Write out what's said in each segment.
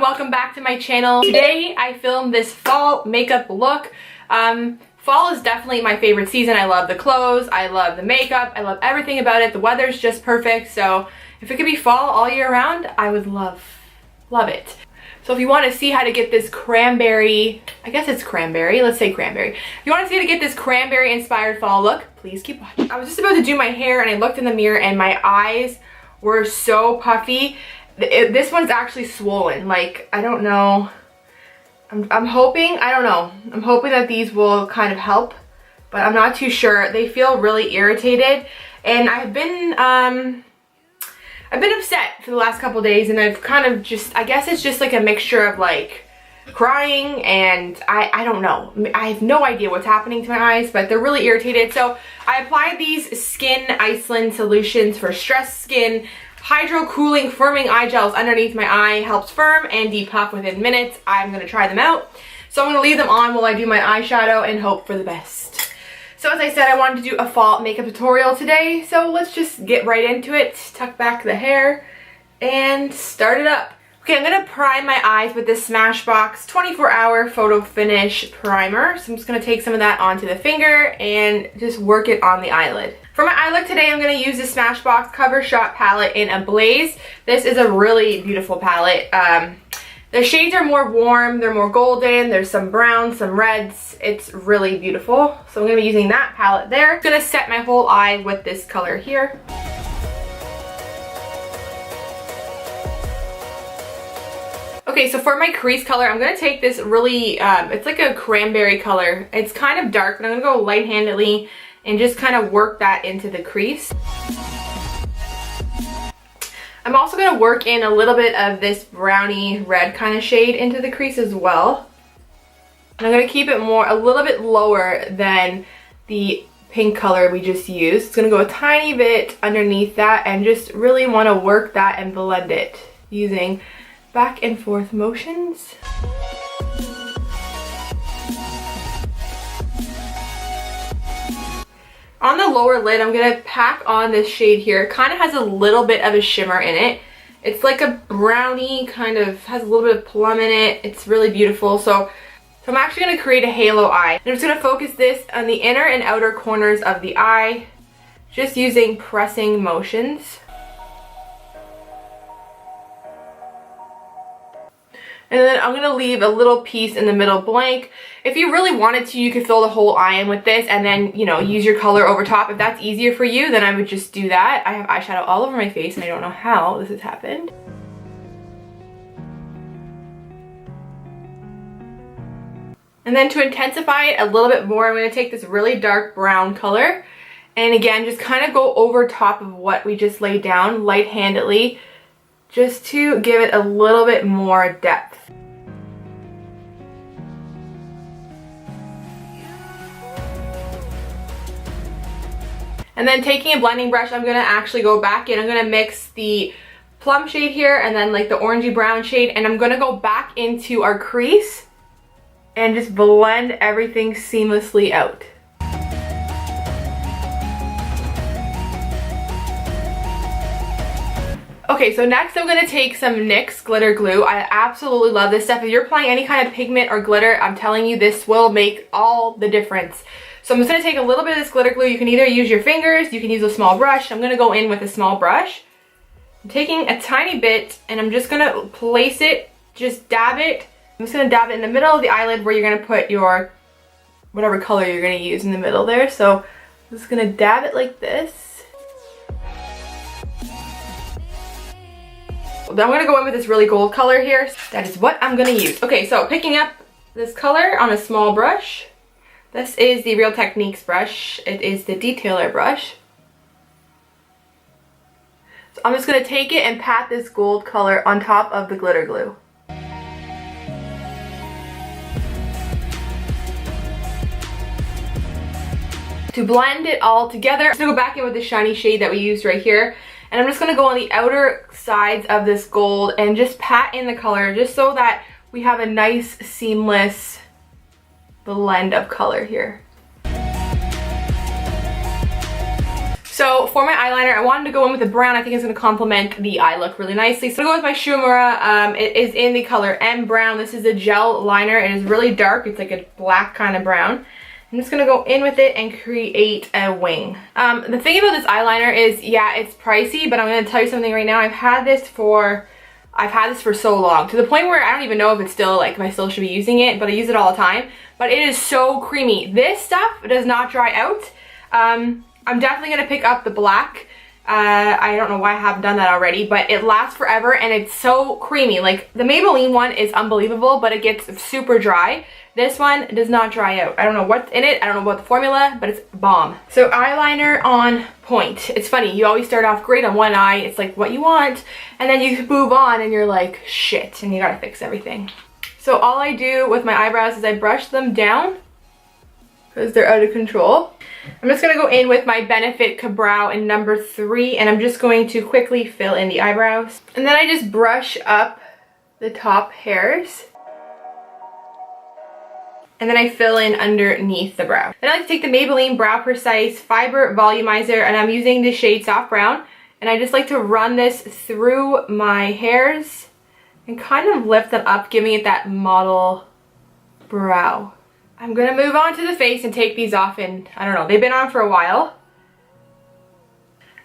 Welcome back to my channel. Today I filmed this fall makeup look. Fall is definitely my favorite season. I love the clothes, I love the makeup, I love everything about it. The weather's just perfect, so if it could be fall all year round, I would love it. So if you want to see how to get this cranberry, I guess it's cranberry, let's say cranberry. If you want to see how to get this cranberry inspired fall look, please keep watching. I was just about to do my hair and I looked in the mirror and my eyes were so puffy. This one's actually swollen. Like, I don't know. I'm hoping, I don't know. I'm hoping that these will kind of help, but I'm not too sure. They feel really irritated, and I've been upset for the last couple days, and I've kind of just, I guess it's just like a mixture of like crying and I don't know. I have no idea what's happening to my eyes, but they're really irritated. So I applied these Skin Iceland solutions for stressed skin. Hydro cooling firming eye gels underneath my eye, helps firm and depuff within minutes. I'm going to try them out. So I'm going to leave them on while I do my eyeshadow and hope for the best. So as I said, I wanted to do a fall makeup tutorial today. So let's just get right into it. Tuck back the hair and start it up. Okay, I'm going to prime my eyes with this Smashbox 24-hour photo finish primer. So I'm just going to take some of that onto the finger and just work it on the eyelid. For my eye look today, I'm going to use the Smashbox Cover Shot palette in Ablaze. This is a really beautiful palette. The shades are more warm, they're more golden, there's some browns, some reds. It's really beautiful. So I'm going to be using that palette there. I'm going to set my whole eye with this color here. Okay, so for my crease color, I'm going to take this really, it's like a cranberry color. It's kind of dark, but I'm going to go light-handedly and just kind of work that into the crease. I'm also going to work in a little bit of this browny red kind of shade into the crease as well. And I'm going to keep it a little bit lower than the pink color we just used. It's going to go a tiny bit underneath that and just really want to work that and blend it using back and forth motions. On the lower lid, I'm going to pack on this shade here. It kind of has a little bit of a shimmer in it. It's like a brownie, kind of has a little bit of plum in it. It's really beautiful. So I'm actually going to create a halo eye. I'm just going to focus this on the inner and outer corners of the eye, just using pressing motions. And then I'm going to leave a little piece in the middle blank. If you really wanted to, you could fill the whole eye in with this and then, you know, use your color over top. If that's easier for you, then I would just do that. I have eyeshadow all over my face and I don't know how this has happened. And then to intensify it a little bit more, I'm going to take this really dark brown color. And again, just kind of go over top of what we just laid down light-handedly, just to give it a little bit more depth. And then taking a blending brush, I'm going to actually go back in. I'm going to mix the plum shade here and then like the orangey brown shade, and I'm going to go back into our crease and just blend everything seamlessly out. Okay, so next I'm going to take some NYX glitter glue. I absolutely love this stuff. If you're applying any kind of pigment or glitter, I'm telling you, this will make all the difference. So I'm just going to take a little bit of this glitter glue. You can either use your fingers, you can use a small brush. I'm going to go in with a small brush. I'm taking a tiny bit and I'm just going to place it, just dab it. I'm just going to dab it in the middle of the eyelid where you're going to put your, whatever color you're going to use in the middle there. So I'm just going to dab it like this. Then I'm going to go in with this really gold color here. That is what I'm going to use. Okay, so picking up this color on a small brush. This is the Real Techniques brush. It is the detailer brush. So I'm just going to take it and pat this gold color on top of the glitter glue. To blend it all together, I'm going to go back in with the shiny shade that we used right here. And I'm just going to go on the outer sides of this gold and just pat in the color just so that we have a nice seamless blend of color here. So for my eyeliner, I wanted to go in with a brown. I think it's going to complement the eye look really nicely. So I'm going to go with my Shu Uemura. It is in the color M Brown. This is a gel liner. It is really dark. It's like a black kind of brown. I'm just going to go in with it and create a wing. The thing about this eyeliner is, yeah, it's pricey, but I'm going to tell you something right now. I've had this for so long, to the point where I don't even know if it's still, like, if I still should be using it, but I use it all the time. But it is so creamy. This stuff does not dry out. I'm definitely going to pick up the black. I don't know why I haven't done that already, but it lasts forever and it's so creamy. Like, the Maybelline one is unbelievable, but it gets super dry. This one does not dry out. I don't know what's in it. I don't know about the formula, but it's bomb. So eyeliner on point. It's funny, you always start off great on one eye. It's like what you want, and then you move on and you're like, shit, and you gotta fix everything. So all I do with my eyebrows is I brush them down because they're out of control. I'm just going to go in with my Benefit Ka-Brow in number 3, and I'm just going to quickly fill in the eyebrows. And then I just brush up the top hairs. And then I fill in underneath the brow. Then I like to take the Maybelline Brow Precise Fiber Volumizer, and I'm using the shade Soft Brown. And I just like to run this through my hairs and kind of lift them up, giving it that model brow. I'm gonna move on to the face and take these off, and I don't know, they've been on for a while.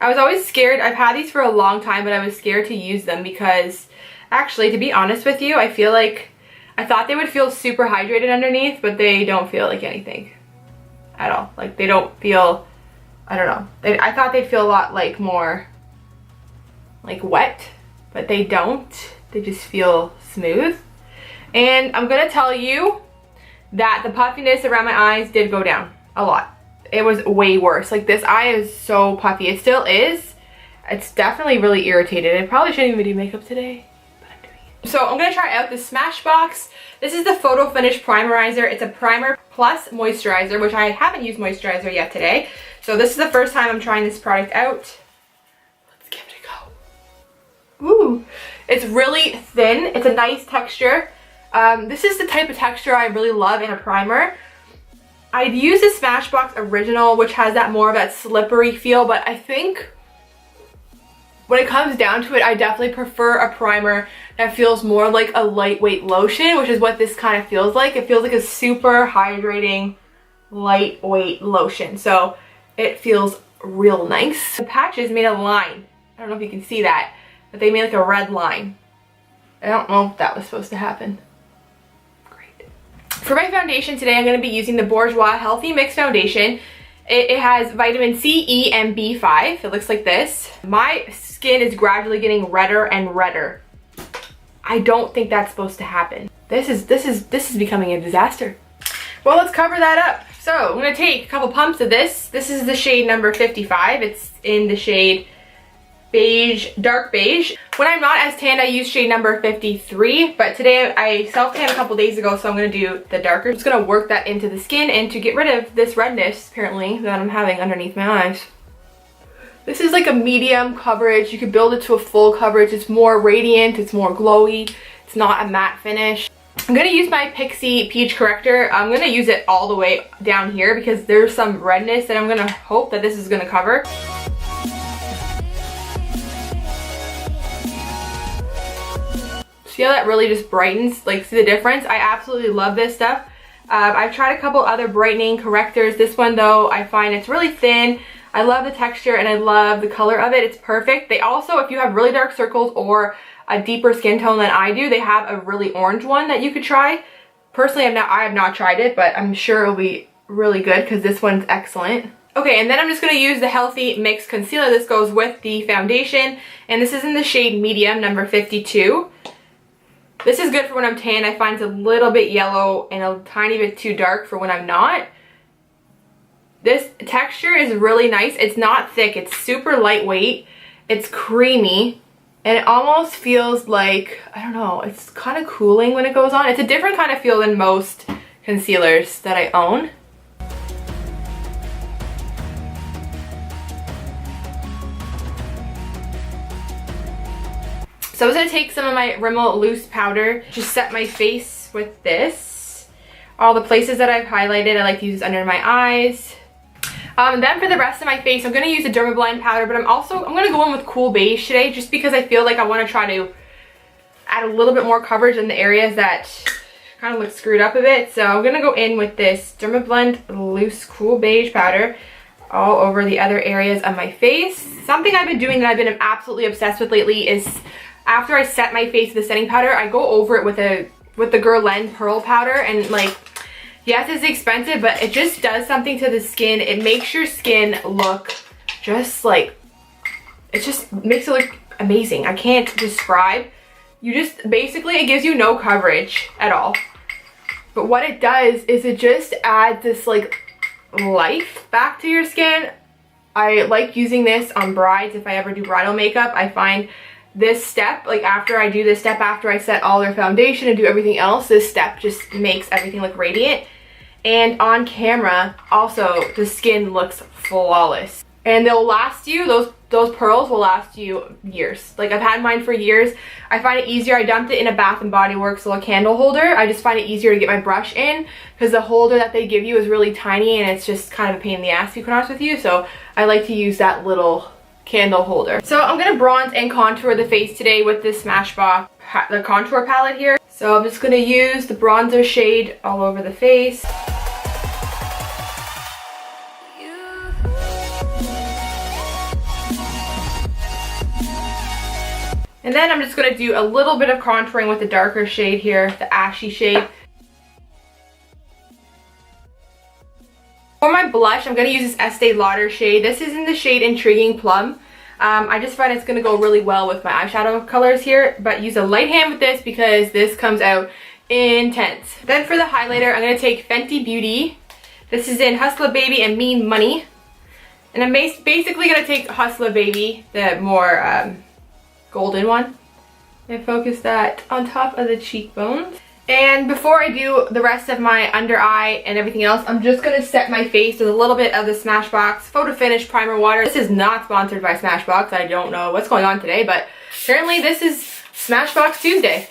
I was always scared. I've had these for a long time, but I was scared to use them because, actually, to be honest with you, I feel like I thought they would feel super hydrated underneath, but they don't feel like anything at all. Like, they don't feel, I don't know. I thought they'd feel a lot like more like wet, but they don't. They just feel smooth. And I'm gonna tell you that the puffiness around my eyes did go down a lot. It was way worse. Like, this eye is so puffy. It still is. It's definitely really irritated. I probably shouldn't even do makeup today, but I'm doing it. So I'm gonna try out the Smashbox. This is the Photo Finish Primerizer. It's a primer plus moisturizer, which I haven't used moisturizer yet today. So this is the first time I'm trying this product out. Let's give it a go. Ooh, it's really thin. It's a nice texture. This is the type of texture I really love in a primer. I'd use the Smashbox Original, which has that more of that slippery feel, but I think when it comes down to it, I definitely prefer a primer that feels more like a lightweight lotion, which is what this kind of feels like. It feels like a super hydrating, lightweight lotion. So it feels real nice. The patches made a line. I don't know if you can see that, but they made like a red line. I don't know if that was supposed to happen. For my foundation today, I'm going to be using the Bourjois Healthy Mix Foundation. It has vitamin C, E, and B5. It looks like this. My skin is gradually getting redder and redder. I don't think that's supposed to happen. This is becoming a disaster. Well, let's cover that up. So I'm going to take a couple pumps of this. This is the shade number 55. It's in the shade beige, dark beige. When I'm not as tanned, I use shade number 53, but today I self-tanned a couple days ago, so I'm going to do the darker. I'm just going to work that into the skin and to get rid of this redness, apparently, that I'm having underneath my eyes. This is like a medium coverage. You could build it to a full coverage. It's more radiant, it's more glowy, it's not a matte finish. I'm going to use my Pixi Peach Corrector. I'm going to use it all the way down here because there's some redness that I'm going to hope that this is going to cover. See how that really just brightens? Like, see the difference? I absolutely love this stuff. I've tried a couple other brightening correctors. This one, though, I find it's really thin. I love the texture and I love the color of it. It's perfect. They also, if you have really dark circles or a deeper skin tone than I do, they have a really orange one that you could try. Personally, I have not tried it, but I'm sure it'll be really good because this one's excellent. Okay, and then I'm just going to use the Healthy Mix Concealer. This goes with the foundation, and this is in the shade Medium, number 52. This is good for when I'm tan. I find it's a little bit yellow and a tiny bit too dark for when I'm not. This texture is really nice. It's not thick. It's super lightweight. It's creamy. And it almost feels like, I don't know, it's kind of cooling when it goes on. It's a different kind of feel than most concealers that I own. So I was going to take some of my Rimmel loose powder, just set my face with this. All the places that I've highlighted, I like to use this under my eyes. Then for the rest of my face, I'm going to use a Dermablend powder, but I'm going to go in with Cool Beige today just because I feel like I want to try to add a little bit more coverage in the areas that kind of look screwed up a bit. So I'm going to go in with this Dermablend loose Cool Beige powder all over the other areas of my face. Something I've been doing that I've been absolutely obsessed with lately is after I set my face with the setting powder, I go over it with the Guerlain pearl powder, and like, yes, it's expensive, but it just does something to the skin. It makes your skin look just like, it just makes it look amazing. I can't describe. You just, basically, it gives you no coverage at all. But what it does is it just adds this like life back to your skin. I like using this on brides if I ever do bridal makeup. I find this step, like after I do this step, after I set all their foundation and do everything else, this step just makes everything look radiant. And on camera, also, the skin looks flawless. And they'll last you, those pearls will last you years. Like, I've had mine for years. I find it easier. I dumped it in a Bath & Body Works little candle holder. I just find it easier to get my brush in because the holder that they give you is really tiny and it's just kind of a pain in the ass, to be honest with you. So I like to use that little candle holder. So I'm going to bronze and contour the face today with this Smashbox, the contour palette here. So I'm just going to use the bronzer shade all over the face. And then I'm just going to do a little bit of contouring with the darker shade here, the ashy shade. For my blush, I'm going to use this Estee Lauder shade. This is in the shade Intriguing Plum. I just find it's going to go really well with my eyeshadow colors here, but use a light hand with this because this comes out intense. Then for the highlighter, I'm going to take Fenty Beauty. This is in Hustler Baby and Mean Money. And I'm basically going to take Hustler Baby, the more golden one, and focus that on top of the cheekbones. And before I do the rest of my under eye and everything else, I'm just going to set my face with a little bit of the Smashbox Photo Finish Primer Water. This is not sponsored by Smashbox. I don't know what's going on today, but apparently this is Smashbox Tuesday.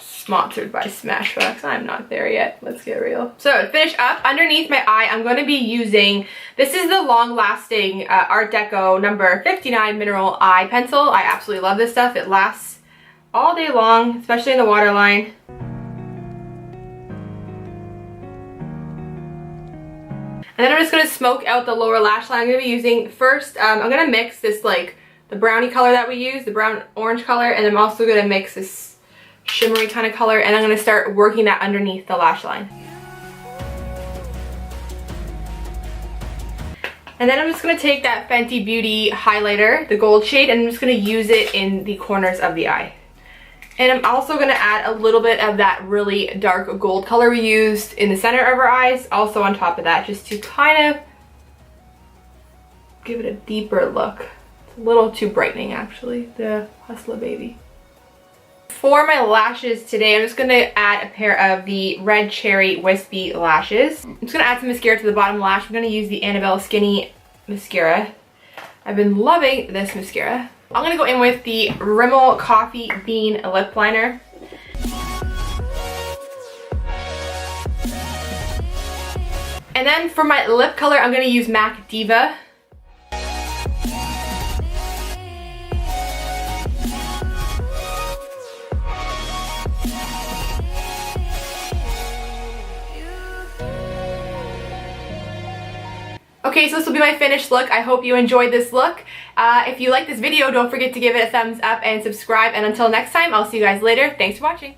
Sponsored by Smashbox. I'm not there yet. Let's get real. So to finish up, underneath my eye, I'm going to be using, this is the long-lasting ArtDeco number 59 Mineral Eye Pencil. I absolutely love this stuff. It lasts all day long, especially in the waterline. And then I'm just going to smoke out the lower lash line. I'm going to be using, first, I'm going to mix this, like, the brownie color that we use, the brown orange color, and I'm also going to mix this shimmery kind of color, and I'm going to start working that underneath the lash line. And then I'm just going to take that Fenty Beauty highlighter, the gold shade, and I'm just going to use it in the corners of the eye. And I'm also going to add a little bit of that really dark gold color we used in the center of our eyes, also on top of that, just to kind of give it a deeper look. It's a little too brightening, actually, the Hustler Baby. For my lashes today, I'm just going to add a pair of the Redcherry Wispy lashes. I'm just going to add some mascara to the bottom lash. I'm going to use the Annabelle Skinny Mascara. I've been loving this mascara. I'm going to go in with the Rimmel Coffee Bean Lip Liner. And then for my lip color, I'm going to use MAC Diva. Okay, so this will be my finished look. I hope you enjoyed this look. If you like this video, don't forget to give it a thumbs up and subscribe. And until next time, I'll see you guys later. Thanks for watching.